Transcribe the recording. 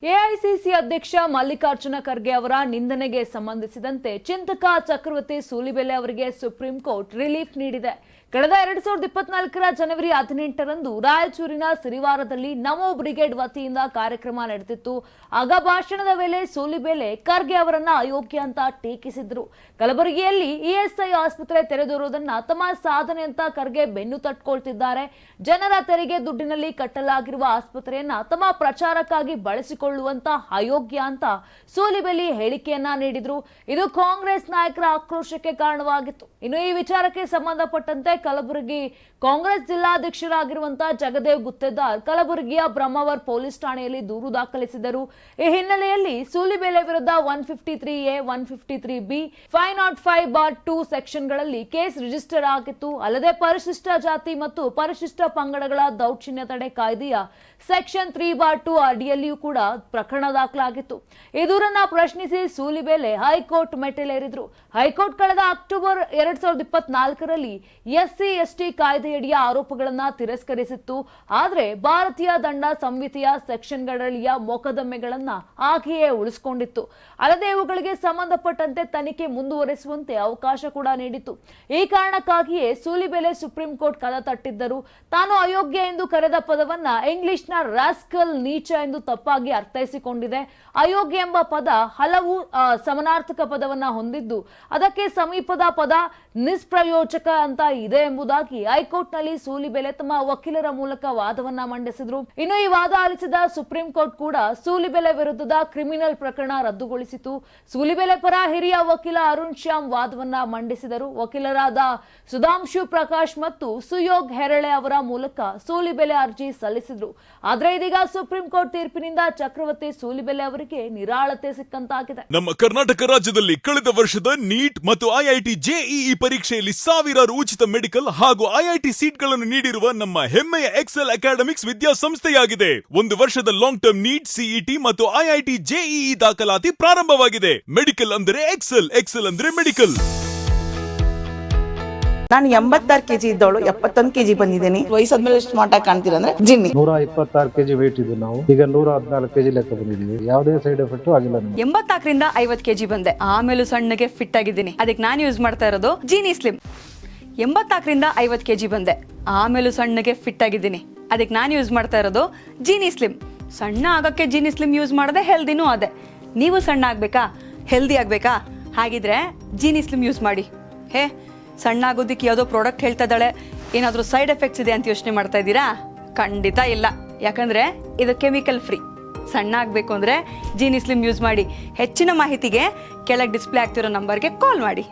AICC ಅಧ್ಯಕ್ಷ ಮಲ್ಲಿಕಾರ್ಜುನ ಖರ್ಗೆ ಅವರ ನಿಂದನೆಗೆ ಸಂಬಂಧಿಸಿದಂತೆ ಚಿಂತಕ ಚಕ್ರವರ್ತಿ ಸೂಲಿಬೆಲೆ ಅವರಿಗೆ ಸುಪ್ರೀಂ ಕೋರ್ಟ್ ರಿಲೀಫ್ ನೀಡಿದೆ. ಕಳೆದ 2024ರ ಜನವರಿ 18ರಂದು ರಾಯಚೂರಿನ ಸಿರಿವಾರದಲ್ಲಿ ನಮೋ ಬ್ರಿಗೇಡ್ ವತಿಯಿಂದ ಕಾರ್ಯಕ್ರಮ ನಡೆದಿತ್ತು. ಆಗ ಭಾಷಣದ ವೇಳೆ ಸೂಲಿಬೆಲೆ ಖರ್ಗೆ ಅವರನ್ನ ಅಯೋಗ್ಯ ಅಂತ ಟೀಕಿಸಿದ್ರು. ಕಲಬುರಗಿಯಲ್ಲಿ ಇಎಸ್ಐ ಆಸ್ಪತ್ರೆ ತೆರೆದಿರುವುದನ್ನ ತಮ್ಮ ಸಾಧನೆ ಅಂತ ಖರ್ಗೆ ಬೆನ್ನು ತಟ್ಕೊಳ್ತಿದ್ದಾರೆ. ಜನರ ತೆರಿಗೆ ದುಡ್ಡಿನಲ್ಲಿ ಕಟ್ಟಲಾಗಿರುವ ಆಸ್ಪತ್ರೆಯನ್ನ ತಮ್ಮ ಪ್ರಚಾರಕ್ಕಾಗಿ ಬಳಸಿಕೊಳ್ಳುವಂತ ಅಯೋಗ್ಯ ಅಂತ ಸೂಲಿಬೆಲೆ ಹೇಳಿಕೆಯನ್ನ ನೀಡಿದ್ರು. ಇದು ಕಾಂಗ್ರೆಸ್ ನಾಯಕರ ಆಕ್ರೋಶಕ್ಕೆ ಕಾರಣವಾಗಿತ್ತು. ಇನ್ನು ಈ ವಿಚಾರಕ್ಕೆ ಸಂಬಂಧಪಟ್ಟಂತೆ ಕಲಬುರಗಿ ಕಾಂಗ್ರೆಸ್ ಜಿಲ್ಲಾಧ್ಯಕ್ಷರಾಗಿರುವಂತಹ ಜಗದೇವ್ ಗುತ್ತೇದಾರ್ ಕಲಬುರಗಿಯ ಬ್ರಹ್ಮಾವರ್ ಪೊಲೀಸ್ ಠಾಣೆಯಲ್ಲಿ ದೂರು ದಾಖಲಿಸಿದರು. ಈ ಹಿನ್ನೆಲೆಯಲ್ಲಿ ಸೂಲಿಬೆಲೆ ವಿರುದ್ಧ 153A, 153B, 505(2) ಸೆಕ್ಷನ್ಗಳಲ್ಲಿ ಕೇಸ್ ರಿಜಿಸ್ಟರ್ ಆಗಿತ್ತು. ಅಲ್ಲದೆ ಪರಿಶಿಷ್ಟ ಜಾತಿ ಮತ್ತು ಪರಿಶಿಷ್ಟ ಪಂಗಡಗಳ ದೌರ್ಜನ್ಯ ತಡೆ ಕಾಯ್ದೆಯ ಸೆಕ್ಷನ್ 3(2) ಅಡಿಯಲ್ಲಿಯೂ ಕೂಡ ಪ್ರಕರಣ ದಾಖಲಾಗಿತ್ತು. ಈ ದೂರನ್ನ ಪ್ರಶ್ನಿಸಿ ಸೂಲಿಬೆಲೆ ಹೈಕೋರ್ಟ್ ಮೆಟ್ಟಿಲೇರಿದ್ರು. ಹೈಕೋರ್ಟ್ ಕಳೆದ ಅಕ್ಟೋಬರ್ 2024ರಲ್ಲಿ SC/ST ಕಾಯ್ದೆಯಡಿಯ ಆರೋಪಗಳನ್ನ ತಿರಸ್ಕರಿಸಿತ್ತು. ಆದರೆ ಭಾರತೀಯ ದಂಡ ಸಂಹಿತೆಯ ಸೆಕ್ಷನ್ಗಳಲ್ಲಿಯ ಮೊಕದ್ದಮೆಗಳನ್ನ ಹಾಗೆಯೇ ಉಳಿಸಿಕೊಂಡಿತ್ತು. ಅಲ್ಲದೆ ಇವುಗಳಿಗೆ ಸಂಬಂಧಪಟ್ಟಂತೆ ತನಿಖೆ ಮುಂದುವರೆಸುವಂತೆ ಅವಕಾಶ ಕೂಡ ನೀಡಿತ್ತು. ಈ ಕಾರಣಕ್ಕಾಗಿಯೇ ಸೂಲಿಬೆಲೆ ಸುಪ್ರೀಂ ಕೋರ್ಟ್ ಕದ ತಟ್ಟಿದ್ದರು. ತಾನು ಅಯೋಗ್ಯ ಎಂದು ಕರೆದ ಪದವನ್ನ ಇಂಗ್ಲಿಷ್ನ ರಾಸ್ಕಲ್, ನೀಚ ಎಂದು ತಪ್ಪಾಗಿ ಅರ್ಥೈಸಿಕೊಂಡಿದೆ. ಅಯೋಗ್ಯ ಎಂಬ ಪದ ಹಲವು ಸಮಾನಾರ್ಥಕ ಪದವನ್ನ ಹೊಂದಿದ್ದು ಅದಕ್ಕೆ ಸಮೀಪದ ಪದ ನಿಷ್ಪ್ರಯೋಜಕ ಅಂತ ಇದೆ ಎಂಬುದಾಗಿ ಹೈಕೋರ್ಟ್ ನಲ್ಲಿ ಸೂಲಿಬೆಲೆ ತಮ್ಮ ವಕೀಲರ ಮೂಲಕ ವಾದವನ್ನ ಮಂಡಿಸಿದ್ರು. ಇನ್ನು ಈ ವಾದ ಆಲಿಸಿದ ಸುಪ್ರೀಂ ಕೋರ್ಟ್ ಕೂಡ ಸೂಲಿಬೆಲೆ ವಿರುದ್ಧದ ಕ್ರಿಮಿನಲ್ ಪ್ರಕರಣ ರದ್ದುಗೊಳಿಸಿತು. ಸೂಲಿಬೆಲೆ ಪರ ಹಿರಿಯ ವಕೀಲ ಅರುಣ್ ಶ್ಯಾಮ್ ವಾದವನ್ನ ಮಂಡಿಸಿದರು. ವಕೀಲರಾದ ಸುಧಾಂಶು ಪ್ರಕಾಶ್ ಮತ್ತು ಸುಯೋಗ್ ಹೆರಳೆ ಅವರ ಮೂಲಕ ಸೂಲಿಬೆಲೆ ಅರ್ಜಿ ಸಲ್ಲಿಸಿದ್ರು. ಆದ್ರೆ ಇದೀಗ ಸುಪ್ರೀಂ ಕೋರ್ಟ್ ತೀರ್ಪಿನಿಂದ ಚಕ್ರವರ್ತಿ ಸೂಲಿಬೆಲೆ ಅವರಿಗೆ ನಿರಾಳತೆ ಸಿಕ್ಕಂತಾಗಿದೆ. ನಮ್ಮ ಕರ್ನಾಟಕ ರಾಜ್ಯದಲ್ಲಿ ಕಳೆದ ವರ್ಷದ ನೀಟ್ ಮತ್ತು ಐಐಟಿ ಜೆಇಇ ಪರೀಕ್ಷೆಯಲ್ಲಿ ಸಾವಿರಾರು ಉಚಿತ ಮೆಡಿಕಲ್ ಹಾಗೂ ಐಐಟಿ ಸೀಟ್ಗಳನ್ನು ನೀಡಿರುವ ನಮ್ಮ ಹೆಮ್ಮೆಯ ಎಕ್ಸೆಲ್ ಅಕಾಡೆಮಿಕ್ಸ್ ವಿದ್ಯಾಸಂಸ್ಥೆಯಾಗಿದೆ. ಒಂದು ವರ್ಷದ ಲಾಂಗ್ ಟರ್ಮ್ ನೀಟ್, ಸಿಇಟಿ ಮತ್ತು ಐಐಟಿ ಜೆಇಇ ದಾಖಲಾತಿ ಪ್ರಾರಂಭವಾಗಿದೆ. ಮೆಡಿಕಲ್ ಅಂದರೆ ಎಕ್ಸೆಲ್, ಎಕ್ಸೆಲ್ ಅಂದ್ರೆ ಮೆಡಿಕಲ್. ನಾನು 86 kg ಇದ್ದವಳು 71 kg ಬಂದಿದ್ದೀನಿ. ವಯಸ್ಸಾದ್ಮೇಲೆ ಸ್ಮಾರ್ಟ್ ಆಗಿ ಕಾಣ್ತೀರ ಅಂದ್ರೆ ಜಿನ್ನಿ. 126 kg ವೇಟ್ ಇದ್ದು ನಾವು ಈಗ 114 kg ಲೆಕ್ಕ ಬಂದಿದ್ದೀವಿ. ಯಾವುದೇ ಸೈಡ್ ಎಫೆಕ್ಟ್ ಆಗಿಲ್ಲ. 84ರಿಂದ 50 kg ಬಂದೆ. ಆಮೇಲೆ ಸಣ್ಣಗೆ ಫಿಟ್ ಆಗಿದ್ದೀನಿ. ಅದಕ್ಕೆ ನಾನು ಯೂಸ್ ಮಾಡ್ತಾ ಇರೋದು ಜೀನಿ ಸ್ಲಿಮ್. 84ರಿಂದ 50 kg ಬಂದೆ. ಆಮೇಲೆ ಸಣ್ಣಗೆ ಫಿಟ್ ಆಗಿದ್ದೀನಿ. ಅದಕ್ಕೆ ನಾನು ಯೂಸ್ ಮಾಡ್ತಾ ಇರೋದು ಜೀನಿ ಸ್ಲಿಮ್. ಸಣ್ಣ ಆಗಕ್ಕೆ ಜೀನಿ ಸ್ಲಿಮ್ ಯೂಸ್ ಮಾಡದೆ ಹೆಲ್ದಿನೂ ಅದೇ. ನೀವು ಸಣ್ಣ ಆಗ್ಬೇಕಾ, ಹೆಲ್ದಿ ಆಗ್ಬೇಕಾ? ಹಾಗಿದ್ರೆ ಜೀನಿ ಸ್ಲಿಮ್ ಯೂಸ್ ಮಾಡಿ. ಸಣ್ಣ ಆಗೋದಕ್ಕೆ ಯಾವುದೋ ಪ್ರಾಡಕ್ಟ್ ಹೇಳ್ತಾ ಇದ್ದಾಳೆ, ಏನಾದರೂ ಸೈಡ್ ಎಫೆಕ್ಟ್ಸ್ ಇದೆ ಅಂತ ಯೋಚನೆ ಮಾಡ್ತಾ ಇದ್ದೀರಾ? ಖಂಡಿತ ಇಲ್ಲ. ಯಾಕಂದ್ರೆ ಇದು ಕೆಮಿಕಲ್ ಫ್ರೀ. ಸಣ್ಣ ಆಗಬೇಕು ಅಂದರೆ ಜೀನಿ ಸ್ಲಿಮ್ ಯೂಸ್ ಮಾಡಿ. ಹೆಚ್ಚಿನ ಮಾಹಿತಿಗೆ ಕೆಳಗೆ ಡಿಸ್ಪ್ಲೇ ಆಗ್ತಿರೋ ನಂಬರ್ಗೆ ಕಾಲ್ ಮಾಡಿ.